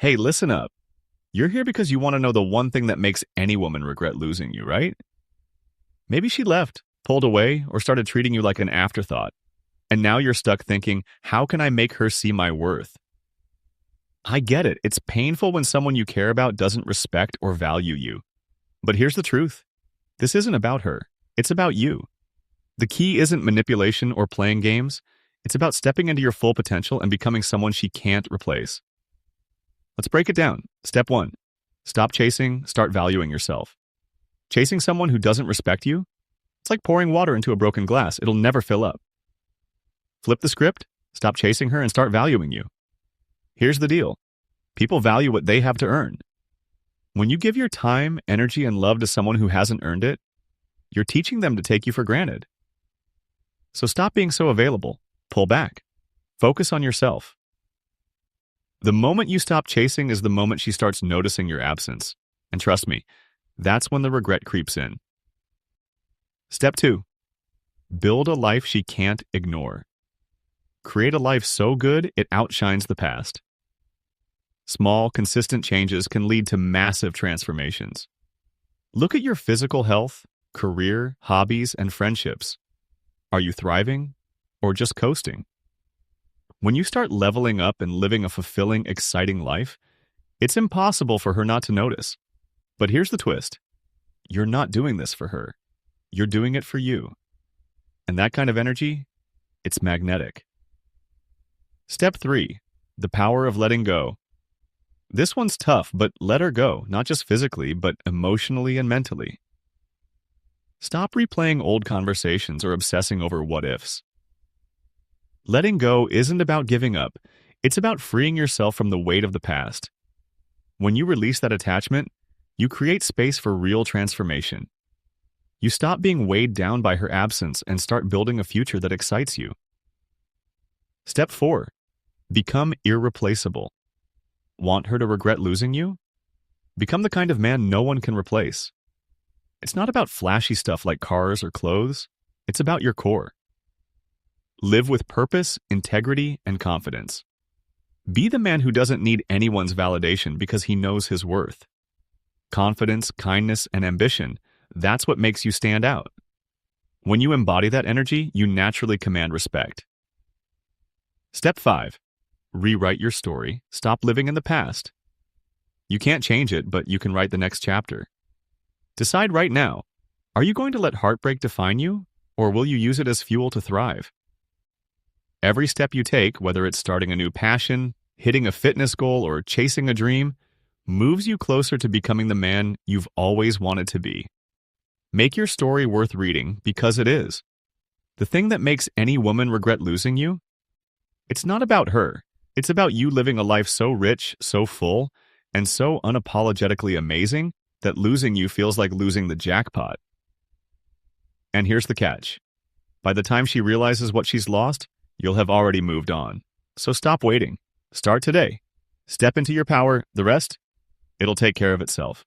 Hey, listen up. You're here because you want to know the one thing that makes any woman regret losing you, right? Maybe she left, pulled away, or started treating you like an afterthought. And now you're stuck thinking, how can I make her see my worth? I get it. It's painful when someone you care about doesn't respect or value you. But here's the truth. This isn't about her. It's about you. The key isn't manipulation or playing games. It's about stepping into your full potential and becoming someone she can't replace. Let's break it down. Step 1. Stop chasing, start valuing yourself. Chasing someone who doesn't respect you? It's like pouring water into a broken glass. It'll never fill up. Flip the script, stop chasing her, and start valuing you. Here's the deal. People value what they have to earn. When you give your time, energy, and love to someone who hasn't earned it, you're teaching them to take you for granted. So stop being so available. Pull back. Focus on yourself. The moment you stop chasing is the moment she starts noticing your absence. And trust me, that's when the regret creeps in. Step 2. Build a life she can't ignore. Create a life so good it outshines the past. Small, consistent changes can lead to massive transformations. Look at your physical health, career, hobbies, and friendships. Are you thriving or just coasting? When you start leveling up and living a fulfilling, exciting life, it's impossible for her not to notice. But here's the twist. You're not doing this for her. You're doing it for you. And that kind of energy, it's magnetic. Step 3. The power of letting go. This one's tough, but let her go, not just physically, but emotionally and mentally. Stop replaying old conversations or obsessing over what-ifs. Letting go isn't about giving up. It's about freeing yourself from the weight of the past. When you release that attachment, you create space for real transformation. You stop being weighed down by her absence and start building a future that excites you. Step 4. Become irreplaceable. Want her to regret losing you? Become the kind of man no one can replace. It's not about flashy stuff like cars or clothes. It's about your core. Live with purpose, integrity, and confidence. Be the man who doesn't need anyone's validation because he knows his worth. Confidence, kindness, and ambition, that's what makes you stand out. When you embody that energy, you naturally command respect. Step 5. Rewrite your story. Stop living in the past. You can't change it, but you can write the next chapter. Decide right now, are you going to let heartbreak define you, or will you use it as fuel to thrive? Every step you take, whether it's starting a new passion, hitting a fitness goal, or chasing a dream, moves you closer to becoming the man you've always wanted to be. Make your story worth reading, because it is. The thing that makes any woman regret losing you? It's not about her. It's about you living a life so rich, so full, and so unapologetically amazing that losing you feels like losing the jackpot. And here's the catch. By the time she realizes what she's lost, you'll have already moved on. So stop waiting. Start today. Step into your power. The rest, it'll take care of itself.